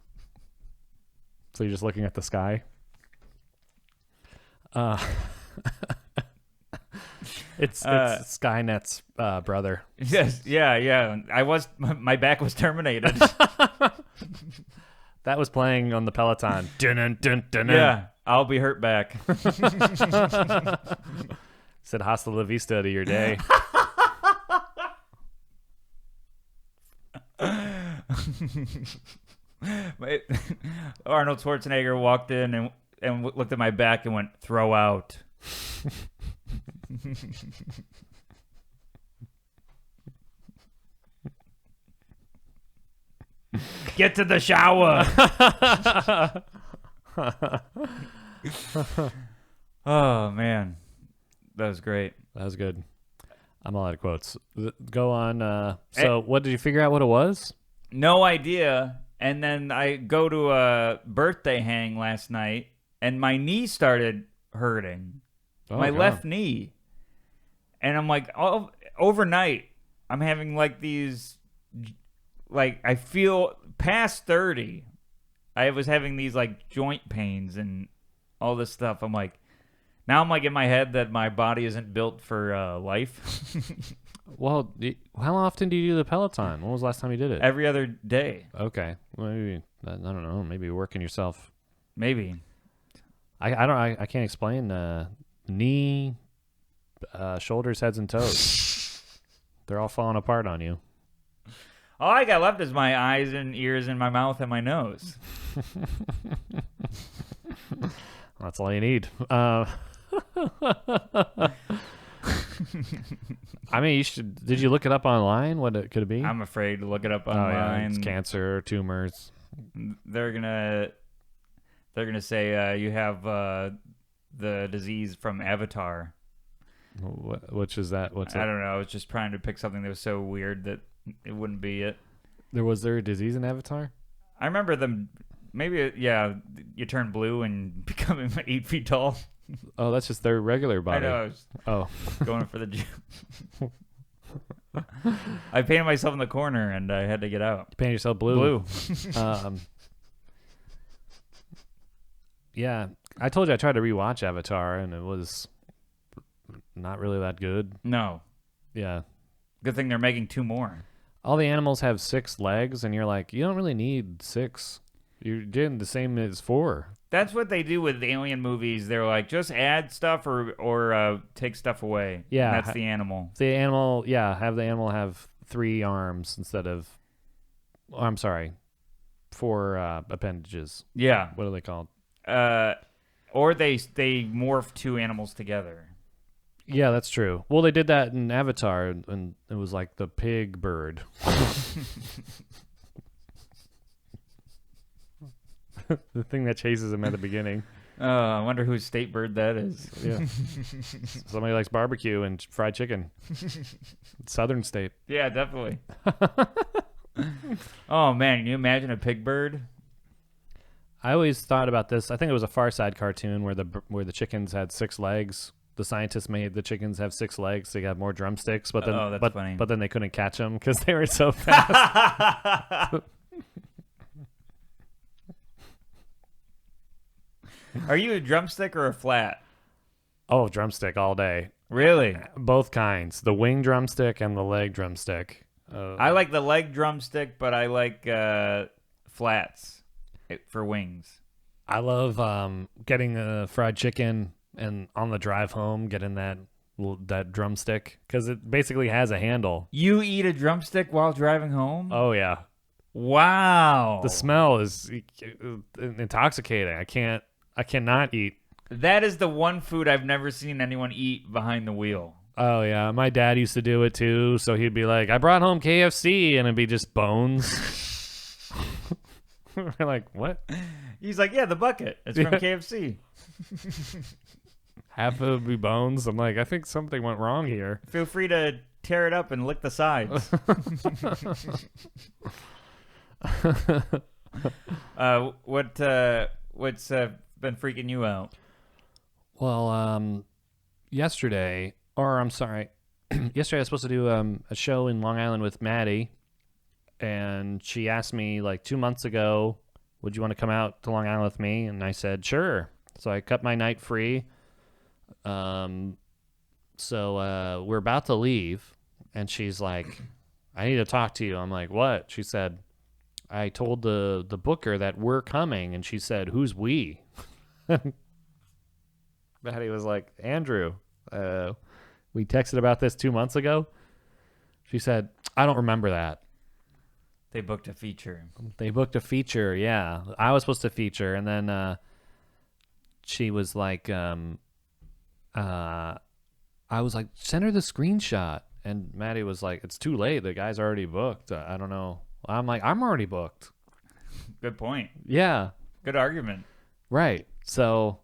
So you're just looking at the sky. It's Skynet's brother. Yes, yeah. My back was terminated. That was playing on the Peloton. Dun, dun, dun, yeah, I'll be hurt back. Said hasta la vista to your day. Arnold Schwarzenegger walked in and looked at my back and went, "Throw out." Get to the shower. Oh man, that was great. That was good. I'm all out of quotes. Go on. So, what did you figure out what it was? No idea. And then I go to a birthday hang last night, and my knee started hurting. My left knee. And I'm like, overnight, I'm having like these, like, I feel past 30, I was having these like joint pains and all this stuff. I'm like, now I'm like in my head that my body isn't built for life. Well, how often do you do the Peloton? When was the last time you did it? Every other day. Okay. Well, maybe, I don't know. Maybe you're working yourself. Maybe. I can't explain knee, shoulders, heads, and toes. They're all falling apart on you. All I got left is my eyes and ears and my mouth and my nose. That's all you need. I mean, you should. Did you look it up online? What it could be? I'm afraid to look it up Oh, yeah. online. It's cancer, tumors. They're gonna say you have the disease from Avatar. Which is that? What's I it? don't know. I was just trying to pick something that was so weird that it wouldn't be it. Was there a disease in Avatar? I remember them. Maybe you turn blue and become 8 feet tall. Oh, that's just their regular body. I know. I was Oh, going for the gym. I painted myself in the corner and I had to get out. you paint yourself blue. Blue. Yeah, I told you I tried to rewatch Avatar and it was not really that good. No. Yeah, Good thing they're making 2 more. all the animals have 6 legs, and you're like, you don't really need 6. You're doing the same as 4. That's what they do with alien movies. They're like, just add stuff or take stuff away. Yeah. And that's the animal. The animal, have the animal have 3 arms instead of, I'm sorry, 4 appendages. Yeah. What are they called? Or they morph 2 animals together. Yeah, that's true. Well, they did that in Avatar, and it was like the pig bird. The thing that chases him at the beginning. I wonder whose state bird that is. Yeah. Somebody likes barbecue and fried chicken. Southern state. Yeah, definitely. Oh, man. Can you imagine a pig bird? I always thought about this. I think it was a Far Side cartoon where the chickens had 6 legs. The scientists made the chickens have 6 legs so you have more drumsticks, but then funny. But then they couldn't catch them because they were so fast. Are you a drumstick or a flat? Oh, drumstick all day. Really? Both kinds. The wing drumstick and the leg drumstick. I like the leg drumstick, but I like flats for wings. I love getting a fried chicken and on the drive home getting that drumstick because it basically has a handle. You eat a drumstick while driving home? Oh, yeah. Wow. The smell is intoxicating. I cannot eat. That is the one food I've never seen anyone eat behind the wheel. Oh, yeah. My dad used to do it, too. So he'd be like, I brought home KFC, and it'd be just bones. We're like, what? He's like, yeah, the bucket. It's from KFC. Half of it would be bones. I'm like, I think something went wrong here. Feel free to tear it up and lick the sides. What's been freaking you out? Well, yesterday I was supposed to do a show in Long Island with Maddie, and she asked me like 2 months ago, would you want to come out to Long Island with me? And I said, sure. So I cut my night free. So we're about to leave, and she's like, I need to talk to you. I'm like, what? She said, I told the booker that we're coming, and she said, who's we? Maddie was like, Andrew, we texted about this 2 months ago. She said, I don't remember that. They booked a feature. They booked a feature, yeah. I was supposed to feature, and then she was like, I was like, send her the screenshot. And Maddie was like, it's too late. The guy's already booked. I don't know. I'm like, I'm already booked. Good point. Yeah. Good argument. Right. So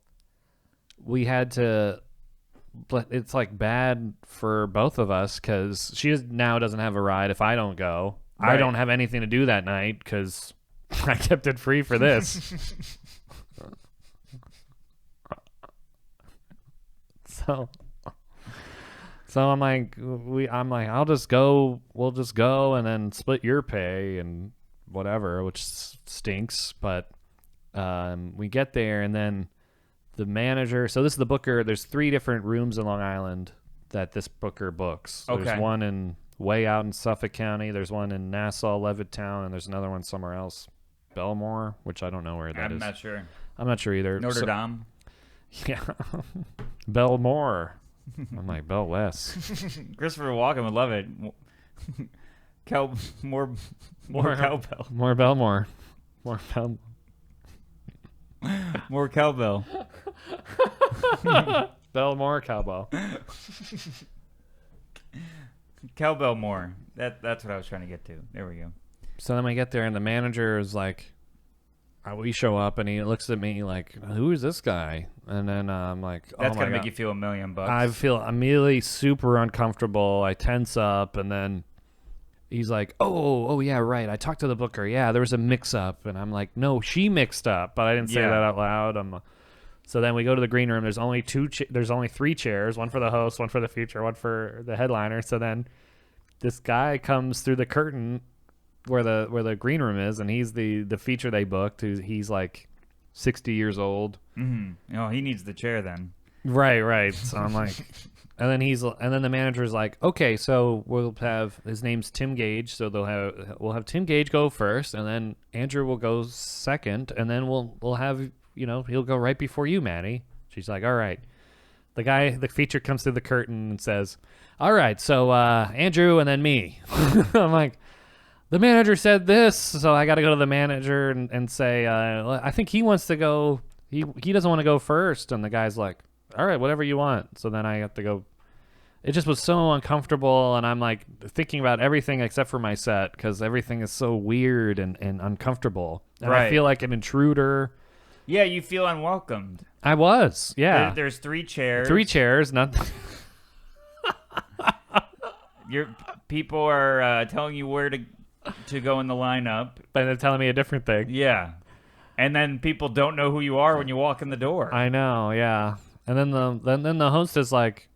we had to, but it's like bad for both of us because she now doesn't have a ride if I don't go. Right. I don't have anything to do that night because I kept it free for this. So I'm like, I'll just go. We'll just go and then split your pay and whatever, which stinks. But we get there and then the manager. So this is the booker. There's 3 different rooms in Long Island that this booker books. Okay. There's one in way out in Suffolk County. There's one in Nassau, Levittown, and there's another one somewhere else, Belmore, which I don't know where that is. I'm not sure. I'm not sure either. Notre Dame. Yeah, Belmore. I'm like Bell West. Christopher Walken would love it. More cowbell. More Belmore. More Bel. More cowbell. Belmore cowbell. Cowbell more. That's what I was trying to get to. There we go. So then we get there and the manager is like, we show up and he looks at me like, who is this guy? And then I'm like, oh That's my gonna God. make you feel $1 million. I feel immediately super uncomfortable. I tense up and then he's like, oh yeah, right. I talked to the booker. Yeah, there was a mix up. And I'm like, no, she mixed up, but I didn't say that out loud. So then we go to the green room. There's only 3 chairs, one for the host, one for the feature, one for the headliner. So then this guy comes through the curtain where the green room is, and he's the feature they booked. He's like 60 years old. Mm-hmm. Oh, he needs the chair then. Right. So I'm like, and then the manager's like, okay, so we'll have, his name's Tim Gage, so we'll have Tim Gage go first, and then Andrew will go second, and then we'll have, he'll go right before you, Maddie. She's like, all right. The feature comes through the curtain and says, all right, so Andrew and then me. I'm like, the manager said this, so I got to go to the manager and say, I think he wants to go. He doesn't want to go first. And the guy's like, all right, whatever you want. So then I have to go. It just was so uncomfortable, and I'm like thinking about everything except for my set because everything is so weird and uncomfortable. And I feel like an intruder. Yeah, you feel unwelcomed. I was, yeah. There's 3 chairs. 3 chairs, not. Your people are telling you where to go in the lineup. But they're telling me a different thing. Yeah. And then people don't know who you are when you walk in the door. I know, yeah. And then the host is like,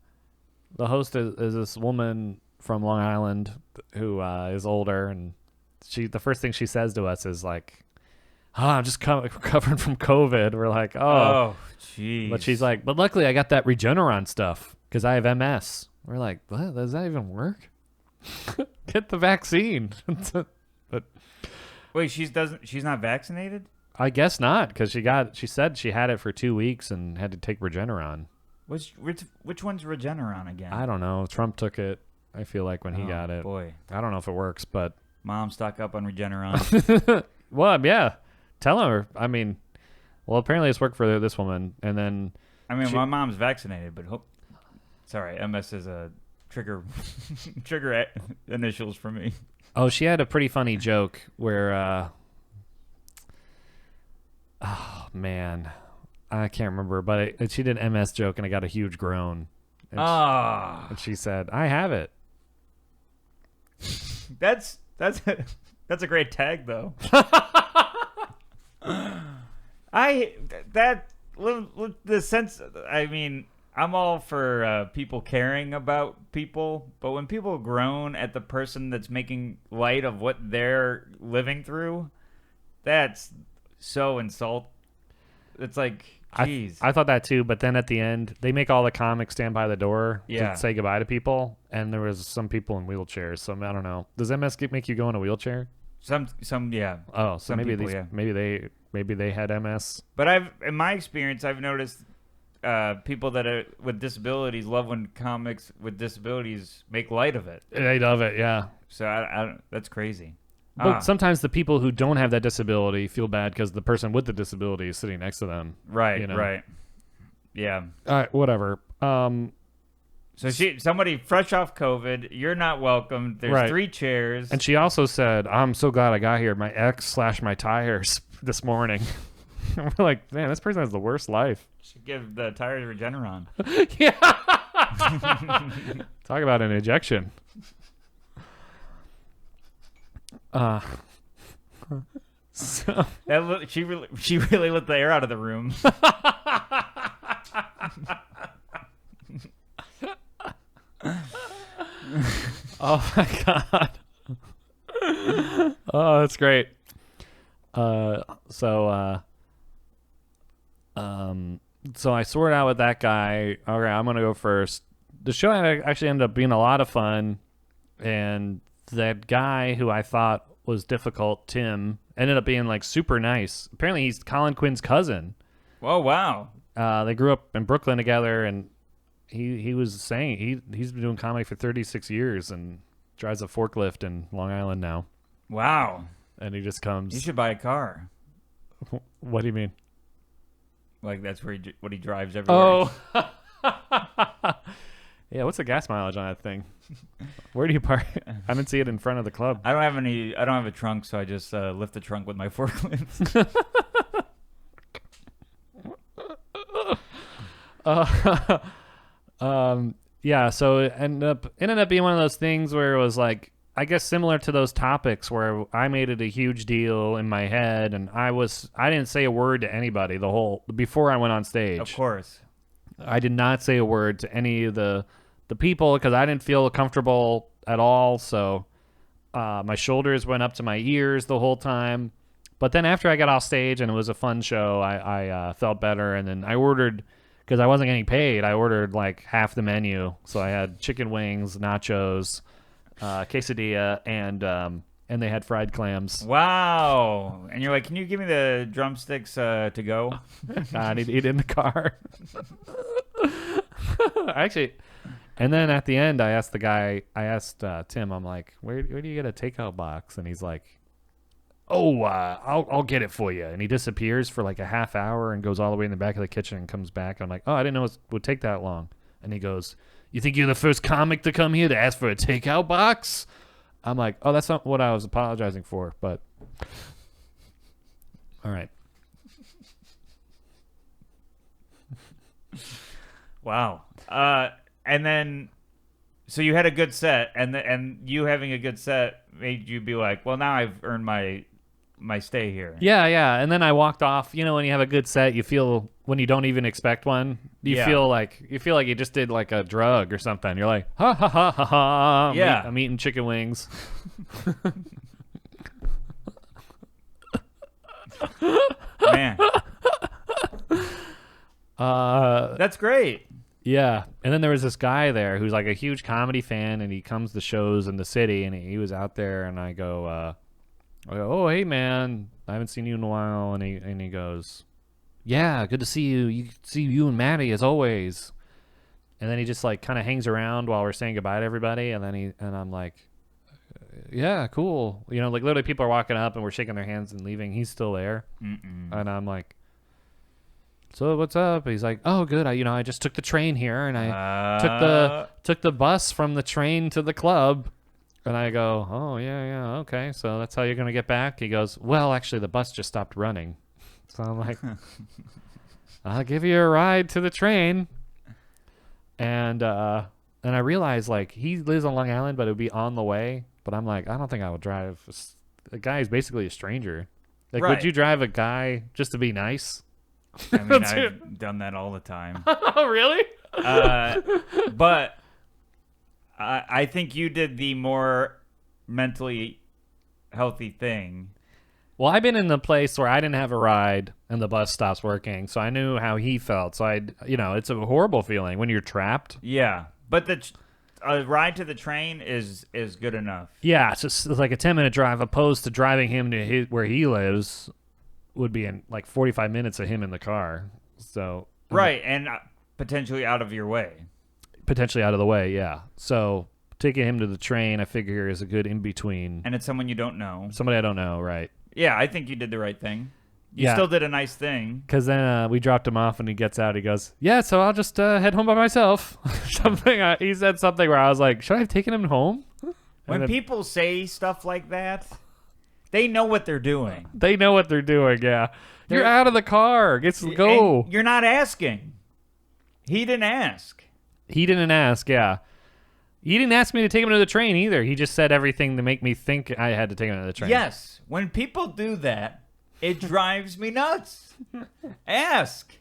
is this woman from Long Island who is older, and the first thing she says to us is like, I'm just recovering from COVID. We're like, oh, jeez. But she's like, but luckily I got that Regeneron stuff because I have MS. We're like, what? Does that even work? Get the vaccine. But wait, she's not vaccinated? I guess not, because she said she had it for 2 weeks and had to take Regeneron. Which one's Regeneron again? I don't know. Trump took it, I feel like, when he got it. Boy. I don't know if it works, but Mom, stock up on Regeneron. well, yeah. Tell her. I mean, well, apparently it's worked for this woman. And then my mom's vaccinated, but sorry, MS is a trigger initials for me. Oh, she had a pretty funny joke where oh man, I can't remember, but she did an MS joke and I got a huge groan. And she said, "I have it." That's a great tag though. The sense. I mean, I'm all for people caring about people, but when people groan at the person that's making light of what they're living through, that's so insult. It's like, geez. I thought that too, but then at the end, they make all the comics stand by the door to say goodbye to people, and there was some people in wheelchairs. So I don't know. Does MS make you go in a wheelchair? Some, yeah. Oh, so some maybe people, maybe they had MS. But in my experience, I've noticed people that are with disabilities love when comics with disabilities make light of it. They love it, yeah. So I don't, that's crazy. But sometimes the people who don't have that disability feel bad because the person with the disability is sitting next to them. Right, right. Yeah. All right, whatever. So somebody fresh off COVID, you're not welcome. There's Right. 3 chairs. And she also said, "I'm so glad I got here. My ex slashed my tires this morning." We're like, man, this person has the worst life. Should give the tires Regeneron. Yeah. Talk about an ejection. So She really let the air out of the room. oh my god. Oh, that's great. So I sorted out with that guy. Okay, I'm gonna go first. The show actually ended up being a lot of fun, and that guy who I thought was difficult, Tim, ended up being like super nice. Apparently, he's Colin Quinn's cousin. Oh wow! They grew up in Brooklyn together, and he was saying he's been doing comedy for 36 years and drives a forklift in Long Island now. Wow! And he just comes. You should buy a car. What do you mean? Like that's what he drives everywhere. Oh. Yeah, what's the gas mileage on that thing? Where do you park? I didn't see it in front of the club. I don't have a trunk, so I just lift the trunk with my forklift. Yeah, so it ended up being one of those things where it was like, I guess similar to those topics where I made it a huge deal in my head, and I didn't say a word to anybody before I went on stage. Of course. I did not say a word to any of the people because I didn't feel comfortable at all. So my shoulders went up to my ears the whole time. But then after I got off stage and it was a fun show, I felt better. And then I ordered, because I wasn't getting paid, I ordered like half the menu. So I had chicken wings, nachos, quesadilla, and they had fried clams. Wow. And you're like, can you give me the drumsticks to go? I need to eat in the car. Actually, and then at the end, I asked Tim, I'm like, where do you get a takeout box? And he's like, oh, I'll get it for you. And he disappears for like a half hour and goes all the way in the back of the kitchen and comes back. I'm like, oh, I didn't know it would take that long. And he goes, you think you're the first comic to come here to ask for a takeout box? I'm like, oh, that's not what I was apologizing for, but all right. Wow. And then, so you had a good set, and you having a good set made you be like, well, now I've earned my stay here. Yeah. And then I walked off. You know, when you have a good set, you feel when you don't even expect one, you feel like you just did like a drug or something. You're like, ha ha ha ha ha. Yeah. I'm eating chicken wings. Man. That's great. Yeah. And then there was this guy there who's like a huge comedy fan, and he comes to shows in the city, and he was out there, and I go, oh, hey man, I haven't seen you in a while. And he goes, yeah, good to see you. See you and Maddie as always. And then he just like kind of hangs around while we're saying goodbye to everybody. And then I'm like, yeah, cool. You know, like literally people are walking up and we're shaking their hands and leaving. He's still there. And I'm like, so what's up? He's like, oh, good. I just took the train here, and I took the bus from the train to the club. And I go, oh, yeah, okay. So that's how you're going to get back? He goes, well, actually, the bus just stopped running. So I'm like, I'll give you a ride to the train. And I realized, like, he lives on Long Island, but it would be on the way. But I'm like, I don't think I would drive. The guy is basically a stranger. Like, Right. Would you drive a guy just to be nice? I mean, I've done that all the time. Oh, really? But I think you did the more mentally healthy thing. Well, I've been in the place where I didn't have a ride and the bus stops working, so I knew how he felt. So it's a horrible feeling when you're trapped. Yeah, but a ride to the train is good enough. Yeah, it's like a 10-minute drive, opposed to driving him to where he lives would be in like 45 minutes of him in the car. So Right, and potentially out of your way. Potentially out of the way, yeah. So taking him to the train, I figure, is a good in-between. And it's someone you don't know. Somebody I don't know, right. Yeah, I think you did the right thing. You still did a nice thing. Because then we dropped him off, and he gets out. He goes, "Yeah, so I'll just head home by myself." Something. He said something where I was like, "Should I have taken him home?" When people say stuff like that, they know what they're doing. They know what they're doing. Yeah, you're out of the car. Go. You're not asking. He didn't ask. He didn't ask. Yeah. He didn't ask me to take him to the train either. He just said everything to make me think I had to take him to the train. Yes. When people do that, it drives me nuts. Ask.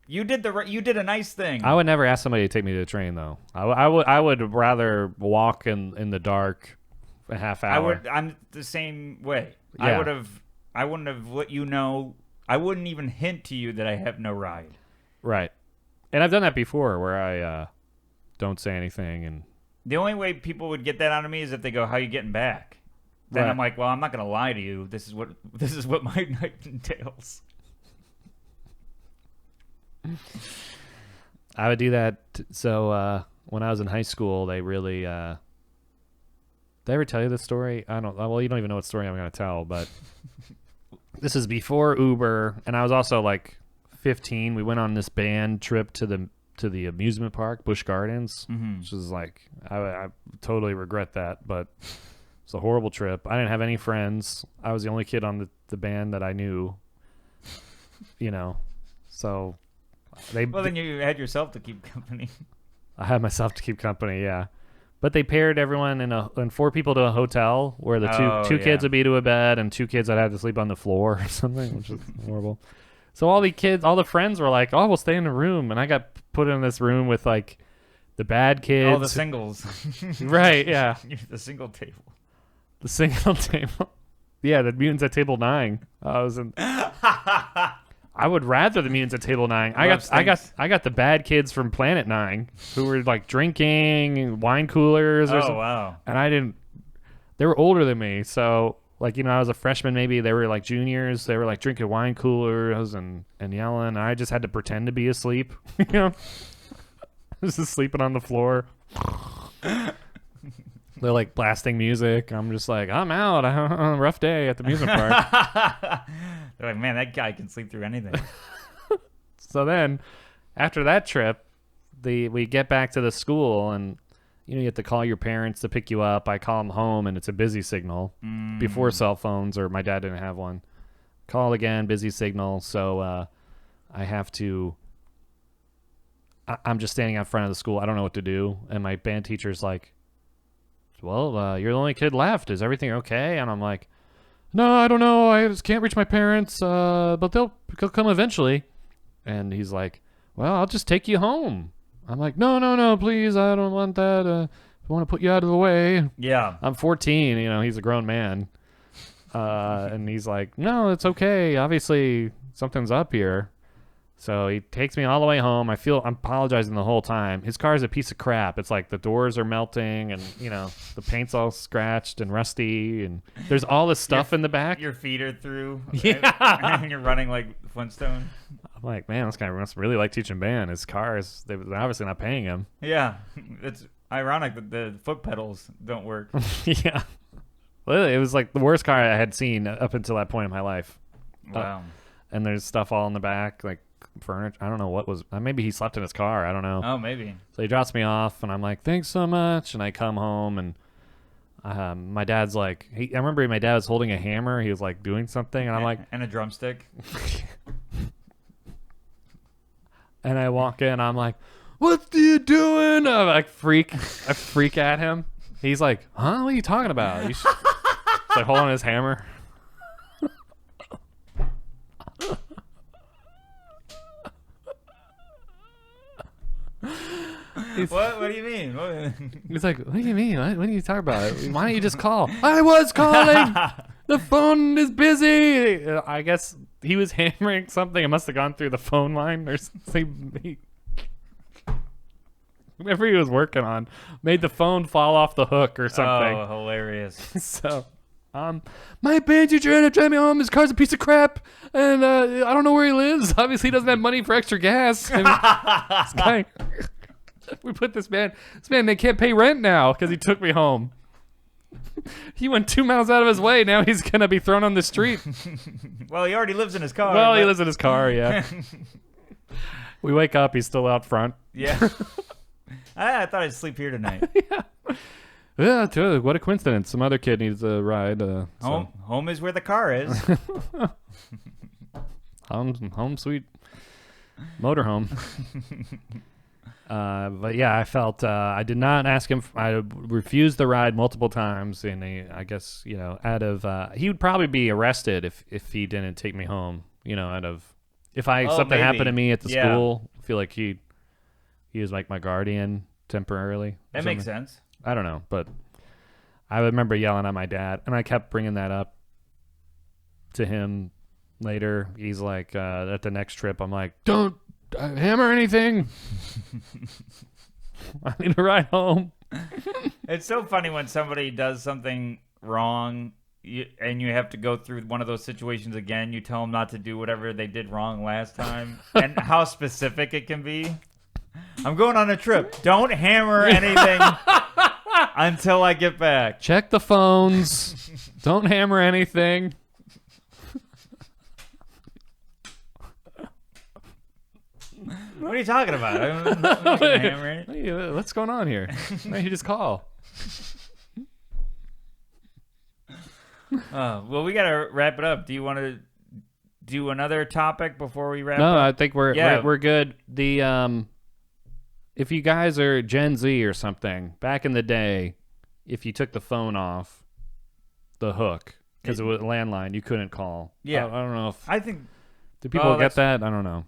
You did a nice thing. I would never ask somebody to take me to the train though. I would rather walk in the dark a half hour. I'm the same way. Yeah. I wouldn't have let you know. I wouldn't even hint to you that I have no ride. Right. And I've done that before where I don't say anything, and the only way people would get that out of me is if they go, "How you getting back?" Then right. I'm like, "Well, I'm not going to lie to you. This is what my night entails." I would do that. So when I was in high school, they really did I ever tell you this story? I don't. Well, you don't even know what story I'm going to tell, but this is before Uber, and I was also like 15. We went on this band trip to the amusement park, Busch Gardens, which is like I totally regret that, but it's a horrible trip. I didn't have any friends. I was the only kid on the band that I knew. So then you had yourself to keep company. I had myself to keep company, yeah. But they paired everyone and 4 people to a hotel where the two kids would be to a bed and 2 kids that had to sleep on the floor or something, which is horrible. So all the friends were like, "Oh, we'll stay in a room," and I got put in this room with like the bad kids. All the singles. Right? Yeah. The single table. The single table. Yeah, the mutants at table 9. I was in. I would rather the mutants at table 9. I got the bad kids from Planet 9 who were like drinking wine coolers. Or something. Wow! And I didn't. They were older than me, so. Like, I was a freshman, maybe they were like juniors. They were like drinking wine coolers and yelling. I just had to pretend to be asleep. Just sleeping on the floor. They're like blasting music. I'm just like, I'm out. I had a rough day at the amusement park. They're like, man, that guy can sleep through anything. So then, after that trip, we get back to the school and. You have to call your parents to pick you up. I call them home, and it's a busy signal. Before cell phones, or my dad didn't have one. Call again, busy signal. So I have to... I'm just standing out front of the school. I don't know what to do. And my band teacher's like, "Well, you're the only kid left. Is everything okay?" And I'm like, "No, I don't know. I just can't reach my parents, but they'll come eventually." And he's like, "Well, I'll just take you home." I'm like, no, please, I don't want that. I want to put you out of the way. Yeah. I'm 14, he's a grown man. And he's like, "No, it's okay. Obviously, something's up here." So he takes me all the way home. I'm apologizing the whole time. His car is a piece of crap. It's like the doors are melting and, the paint's all scratched and rusty. And there's all this stuff in the back. Your feet are through. Yeah. And you're running like Flintstone. I'm like, man, this guy must really like teaching band. His cars, they're obviously not paying him. Yeah. It's ironic that the foot pedals don't work. Yeah. Well, it was like the worst car I had seen up until that point in my life. Wow. And there's stuff all in the back, like furniture. I don't know what was. Maybe he slept in his car. I don't know. Oh, maybe. So he drops me off, and I'm like, "Thanks so much." And I come home, and my dad's like, I remember my dad was holding a hammer. He was like doing something, and I'm like, and a drumstick. And I walk in, I'm like, "What are you doing?" I freak at him. He's like, "Huh? What are you talking about?" He's like holding his hammer. What do you mean? He's like, "What do you mean? What are you talking about? Why don't you just call?" "I was calling. The phone is busy." I guess he was hammering something. It must have gone through the phone line or something. Whatever he was working on made the phone fall off the hook or something. Oh, hilarious. So, my band teacher had to drive me home. His car's a piece of crap, and I don't know where he lives. Obviously, he doesn't have money for extra gas. And this guy, we put this man, they can't pay rent now because he took me home. He went 2 miles out of his way. Now he's going to be thrown on the street. Well, he already lives in his car. Well, he lives in his car, yeah. We wake up, he's still out front. Yeah. I thought I'd sleep here tonight. Yeah, too, what a coincidence. Some other kid needs a ride. Home is where the car is. Home sweet motorhome. But yeah, I felt I did not ask him. I refused the ride multiple times, and I guess out of he would probably be arrested if he didn't take me home. If something maybe. happened to me at the school, I feel like he was like my guardian temporarily. That makes sense. I don't know, but I remember yelling at my dad, and I kept bringing that up to him later. He's like, at the next trip, I'm like, don't hammer anything. I need to ride home. It's so funny when somebody does something wrong and you have to go through one of those situations again. You tell them not to do whatever they did wrong last time, and how specific it can be. I'm going on a trip. Don't hammer anything until I get back. Check the phones. Don't hammer anything. What are you talking about? I'm not gonna hammer it. Hey, what's going on here? Why don't you just call? Well, we gotta wrap it up. Do you want to do another topic before we wrap up? No, I think we're good. If you guys are Gen Z or something, back in the day, if you took the phone off the hook because it was a landline, you couldn't call. Yeah, I don't know if do people get that? I don't know.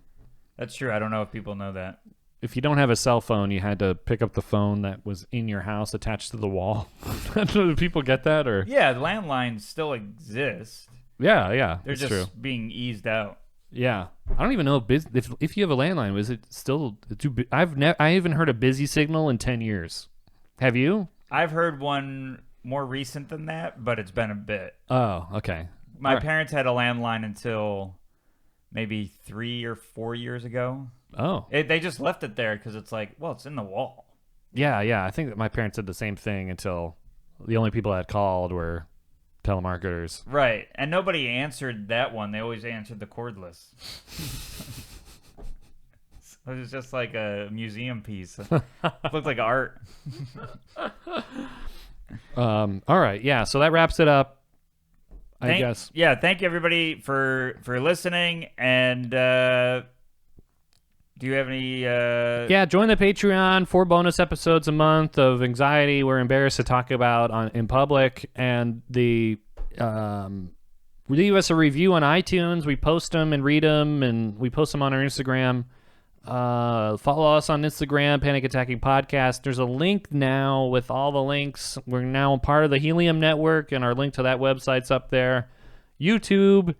That's true. I don't know if people know that. If you don't have a cell phone, you had to pick up the phone that was in your house attached to the wall. Do people get that? Or yeah, landlines still exist. Yeah, they're just true. being eased out. Yeah, I don't even know if you have a landline. Was it still too? I haven't heard a busy signal in 10 years. Have you? I've heard one more recent than that, but it's been a bit. Oh, okay. My parents had a landline until maybe 3 or 4 years ago. Oh. They just left it there because it's like, well, it's in the wall. Yeah. I think that my parents did the same thing until the only people that called were telemarketers. Right. And nobody answered that one. They always answered the cordless. So it was just like a museum piece. It looked like art. All right. Yeah. So that wraps it up. I guess. Yeah. Thank you, everybody, for listening. And do you have any... Yeah, join the Patreon. 4 bonus episodes a month of anxiety we're embarrassed to talk about in public. And leave us a review on iTunes. We post them and read them, and we post them on our Instagram. Follow us on Instagram, Panic Attacking Podcast. There's a link now with all the links. We're now part of the Helium Network, and our link to that website's up there. YouTube.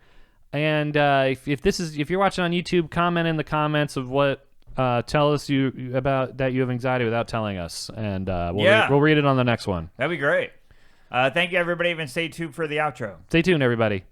And if you're watching on YouTube, comment in the comments of what tell us about that you have anxiety without telling us, and we'll read it on the next one. That'd be great. Thank you, everybody, and stay tuned for the outro. Stay tuned, everybody.